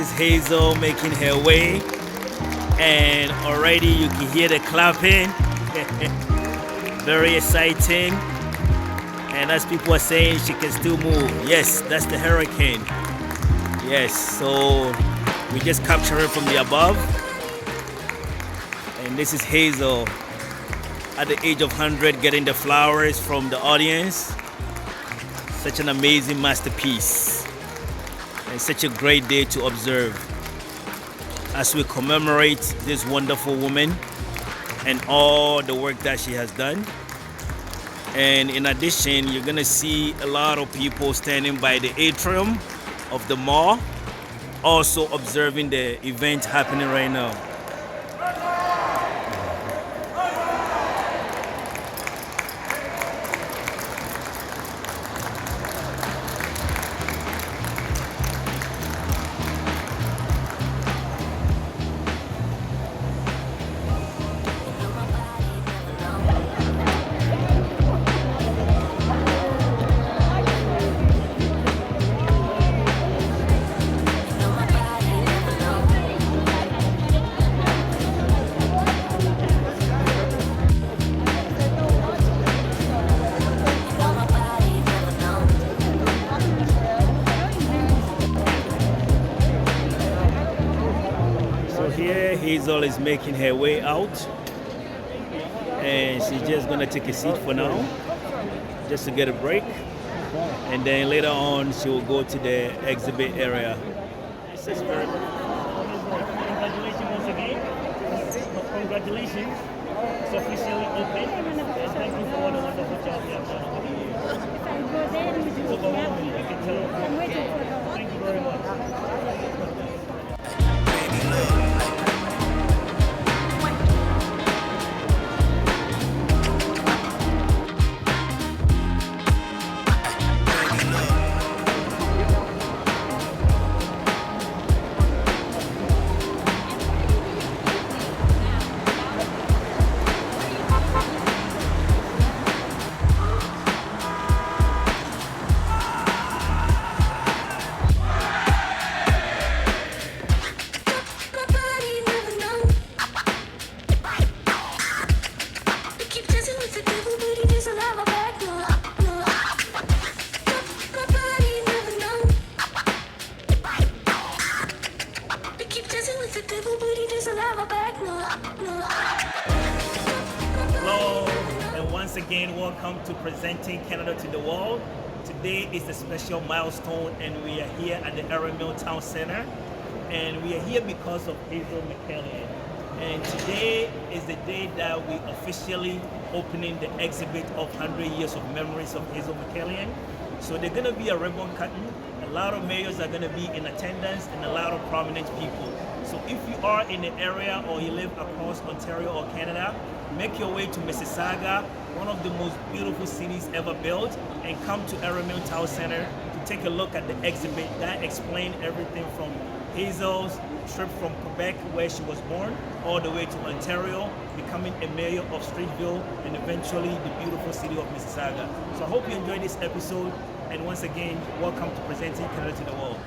is Hazel making her way, and already you can hear the clapping. Very exciting. And as people are saying, she can still move. Yes, that's the hurricane. Yes, so we just capture her from the above. And this is Hazel at the age of 100 getting the flowers from the audience. Such an amazing masterpiece. And such a great day to observe as we commemorate this wonderful woman and all the work that she has done. And in addition, you're gonna see a lot of people standing by the atrium of the mall, also observing the event happening right now. Here Hazel is making her way out, and she's just gonna take a seat for now just to get a break, and then later on she will go to the exhibit area. Congratulations once again. Congratulations. It's officially open. And thank you for what a wonderful job you have done over the years. It's overwhelming, I can tell. Thank you very much. Hello, and once again, welcome to presenting Canada to the world. Today is a special milestone, and we are here at the Erin Mills Town Centre, and we are here because of Hazel McCallion. And today is the day that we officially opening the exhibit of 100 years of memories of Hazel McCallion. So there's going to be a ribbon cutting. A lot of mayors are going to be in attendance and a lot of prominent people. So if you are in the area or you live across Ontario or Canada, make your way to Mississauga, one of the most beautiful cities ever built, and come to Erin Mills Town Centre to take a look at the exhibit that explains everything from Hazel's trip from Quebec, where she was born, all the way to Ontario, becoming a mayor of Streetville, and eventually the beautiful city of Mississauga. So I hope you enjoyed this episode, and once again, welcome to presenting Canada to the world.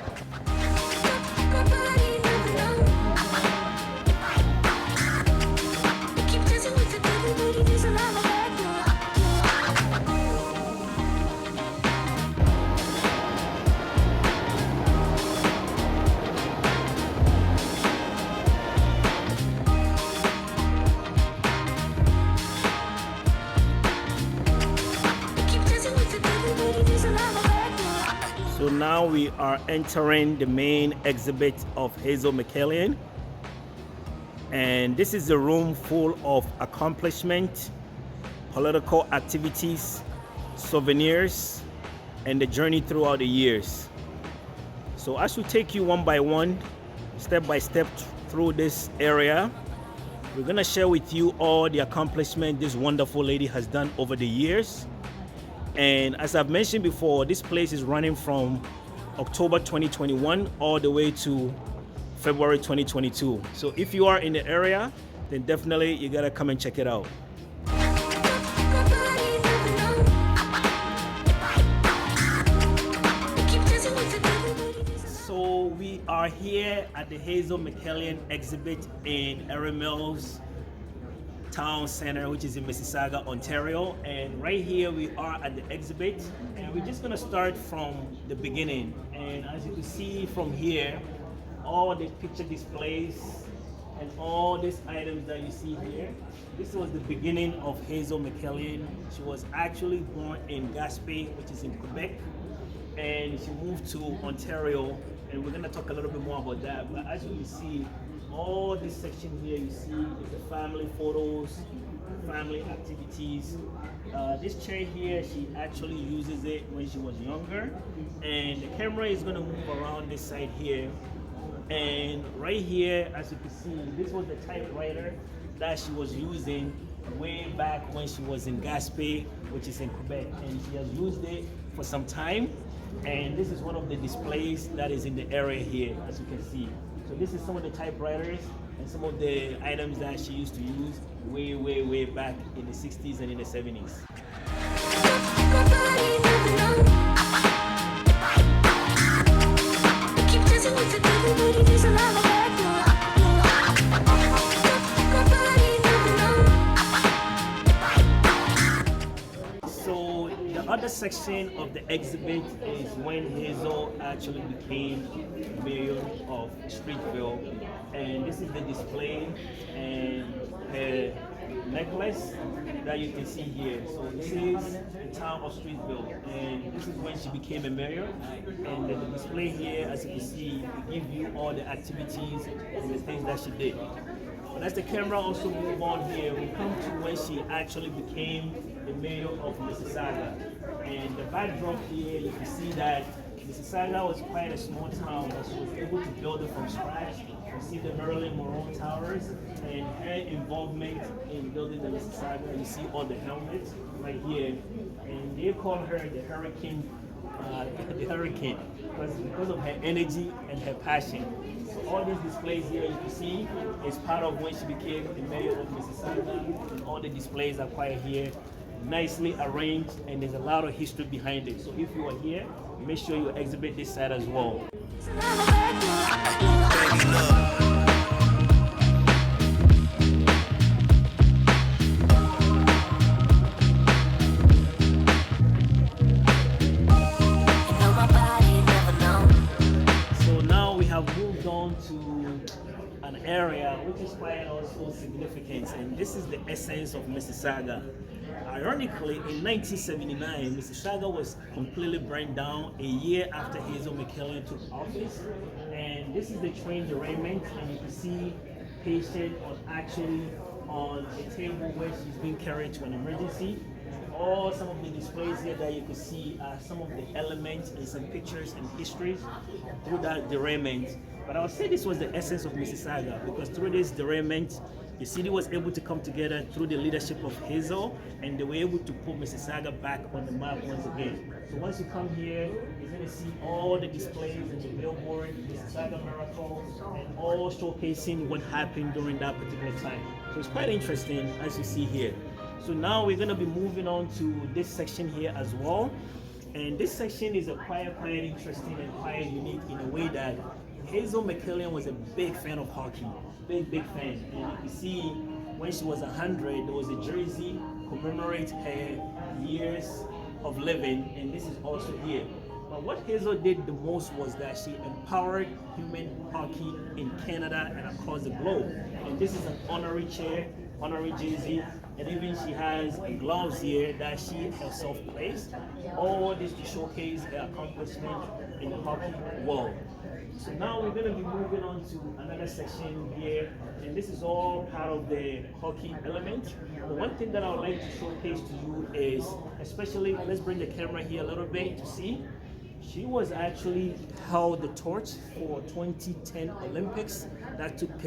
So now we are entering the main exhibit of Hazel McCallion, and this is a room full of accomplishment, political activities, souvenirs, and the journey throughout the years. So as we take you one by one, step by step through this area, we're gonna share with you all the accomplishment this wonderful lady has done over the years. And as I've mentioned before, this place is running from October 2021 all the way to February 2022. So if you are in the area, then definitely you gotta come and check it out. So we are are here at the Hazel McCallion exhibit in Erin Mills Town Centre, which is in Mississauga, Ontario. And right here we are at the exhibit, and we're just gonna start from the beginning. And as you can see from here, all the picture displays and all these items that you see here, this was the beginning of Hazel McCallion. She was actually born in Gaspé, which is in Quebec, and she moved to Ontario, and we're gonna talk a little bit more about that. But as you can see, all this section here you see is the family photos, family activities. This chair here, she actually uses it when she was younger, and the camera is gonna move around this side here. And right here, as you can see, this was the typewriter that she was using way back when she was in Gaspé, which is in Quebec, and she has used it for some time. And this is one of the displays that is in the area here, as you can see. So this is some of the typewriters and some of the items that she used to use way back in the 60s and in the 70s. So the other section of the exhibit is when Hazel actually became mayor of Streetville, and this is the display and her necklace that you can see here. So this is the town of Streetville, and this is when she became a mayor. And the display here, as you can see, it gives you all the activities and the things that she did. But as the camera also move on here, we come to when she actually became the mayor of Mississauga. And the backdrop here, you can see that Mississauga was quite a small town, but she was able to build it from scratch. You see the Marilyn Monroe Towers and her involvement in building the Mississauga. You see all the helmets right here, and they call her the Hurricane, because of her energy and her passion. So all these displays here you can see is part of when she became the mayor of Mississauga, and all the displays are quite here, nicely arranged, and there's a lot of history behind it. So if you are here, make sure you exhibit this side as well. So now we have moved on to an area which is quite also significant, and this is the essence of Mississauga. Ironically, in 1979, Mississauga was completely burned down a year after Hazel McCallion took office. And this is the train derailment, and you can see patient actually on a table where she's being carried to an emergency. All some of the displays here that you can see are some of the elements and some pictures and histories through that derailment. But I would say this was the essence of Mississauga, because through this derailment, the city was able to come together through the leadership of Hazel, and they were able to put Mississauga back on the map once again. So once you come here, you're going to see all the displays and the billboard, Mississauga Miracle, and all showcasing what happened during that particular time. So it's quite interesting, as you see here. So now we're going to be moving on to this section here as well. And this section is quite interesting and quite unique in a way that Hazel McCallion was a big fan of hockey, big fan. And you can see when she was 100, there was a jersey commemorate her years of living, and this is also here. But what Hazel did the most was that she empowered human hockey in Canada and across the globe. And this is an honorary chair, honorary jersey, and even she has gloves here that she herself placed. All this to showcase her accomplishment in the hockey world. So now we're going to be moving on to another section here, and this is all part of the hockey element. The one thing that I would like to showcase to you is, especially, let's bring the camera here a little bit to see. She was actually held the torch for 2010 Olympics that took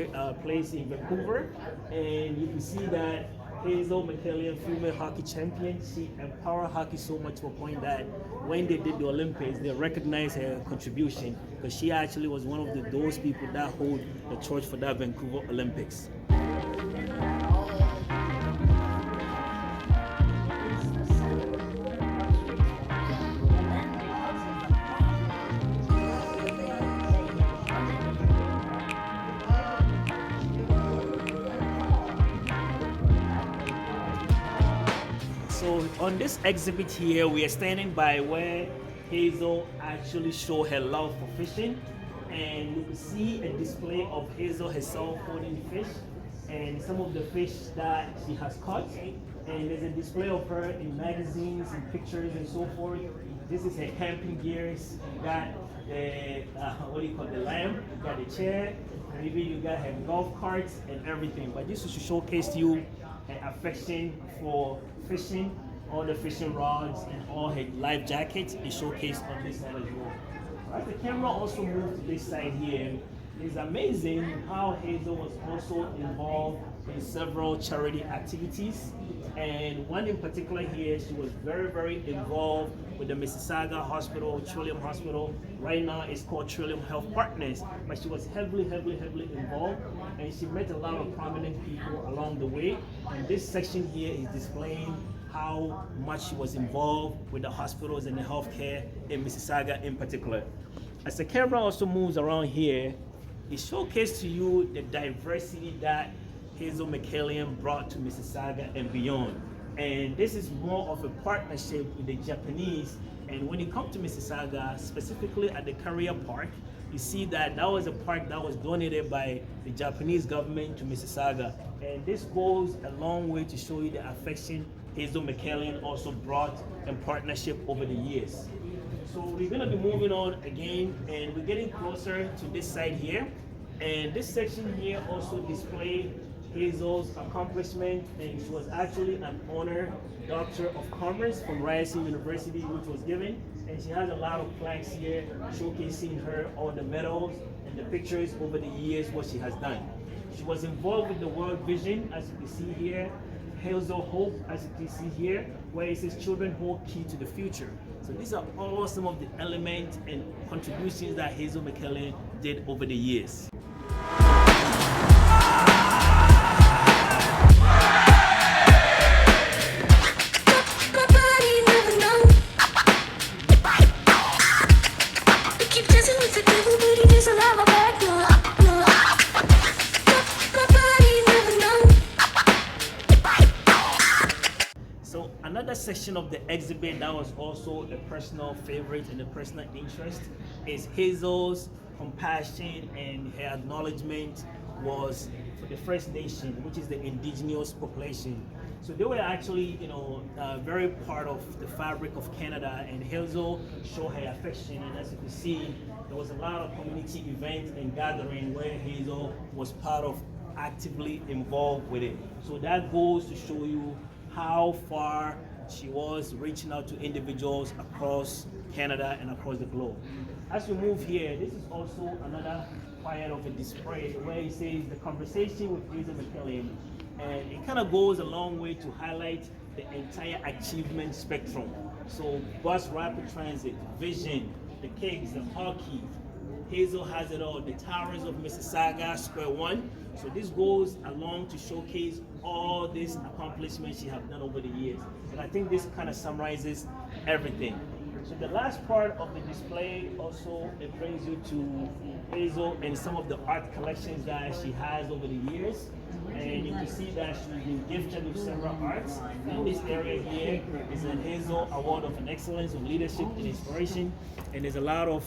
place in Vancouver, and you can see that Hazel McCallion, female hockey champion, she empowered hockey so much to a point that when they did the Olympics, they recognized her contribution, because she actually was one of those people that hold the torch for that Vancouver Olympics. on this exhibit here, we are standing by where Hazel actually showed her love for fishing, and you can see a display of Hazel herself holding fish and some of the fish that she has caught. And there's a display of her in magazines and pictures and so forth. This is her camping gears. You got what do you call the lamp? You got the chair. Maybe you got her golf carts and everything. But this is to showcase to you her affection for fishing, all the fishing rods and all her life jackets is showcased on this side as well. As the camera also moves to this side here, it's amazing how Hazel was also involved in several charity activities. And one in particular here, she was very involved with the Mississauga Hospital, Trillium Hospital. Right now it's called Trillium Health Partners, but she was heavily involved, and she met a lot of prominent people along the way. And this section here is displaying how much she was involved with the hospitals and the healthcare in Mississauga in particular. As the camera also moves around here, it showcases to you the diversity that Hazel McCallion brought to Mississauga and beyond. And this is more of a partnership with the Japanese. And when you come to Mississauga, specifically at the Career Park, you see that that was a park that was donated by the Japanese government to Mississauga. And this goes a long way to show you the affection Hazel McCallion also brought in partnership over the years. So we're gonna be moving on again, and we're getting closer to this side here. And this section here also displays Hazel's accomplishment, and she was actually an honor Doctor of Commerce from Ryerson University, which was given. And she has a lot of plaques here showcasing her, all the medals and the pictures over the years, what she has done. She was involved with the World Vision, as you can see here. Hazel Hope, as you can see here, where it says children hold key to the future. So these are all some of the elements and contributions that Hazel McCallion did over the years. Another section of the exhibit that was also a personal favorite and a personal interest is Hazel's compassion, and her acknowledgement was for the First Nation, which is the indigenous population. So they were actually, very part of the fabric of Canada, and Hazel showed her affection. And as you can see, there was a lot of community events and gathering where Hazel was part of, actively involved with it. So that goes to show you how far she was reaching out to individuals across Canada and across the globe. As we move here, this is also another part of a display where it says the conversation with Hazel McCallion, and it kind of goes a long way to highlight the entire achievement spectrum. So bus rapid transit, vision, the cakes, the hockey. Hazel has it all, the towers of Mississauga, Square One. So this goes along to showcase all these accomplishments she has done over the years. And I think this kind of summarizes everything. So the last part of the display also, it brings you to Hazel and some of the art collections that she has over the years. And you can see that she's been gifted with several arts. In this area here is a Hazel Award of Excellence of Leadership and Inspiration. And there's a lot of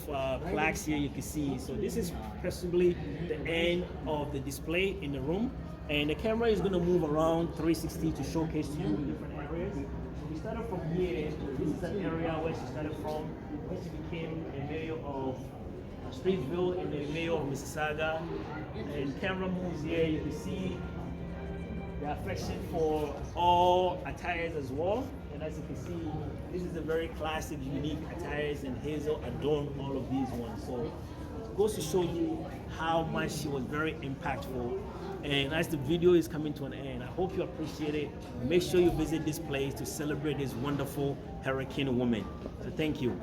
plaques here you can see. So this is possibly the end of the display in the room. And the camera is going to move around 360 to showcase to you different areas. So we started from here. This is an area where she started from, where she became a mayor of Streetsville and the mayor of Mississauga. And camera moves here, you can see the affection for all attires as well. And as you can see, this is a very classic, unique attires, and Hazel adorned all of these ones. So it goes to show you how much she was very impactful. And as the video is coming to an end, I hope you appreciate it. Make sure you visit this place to celebrate this wonderful hurricane woman. So thank you.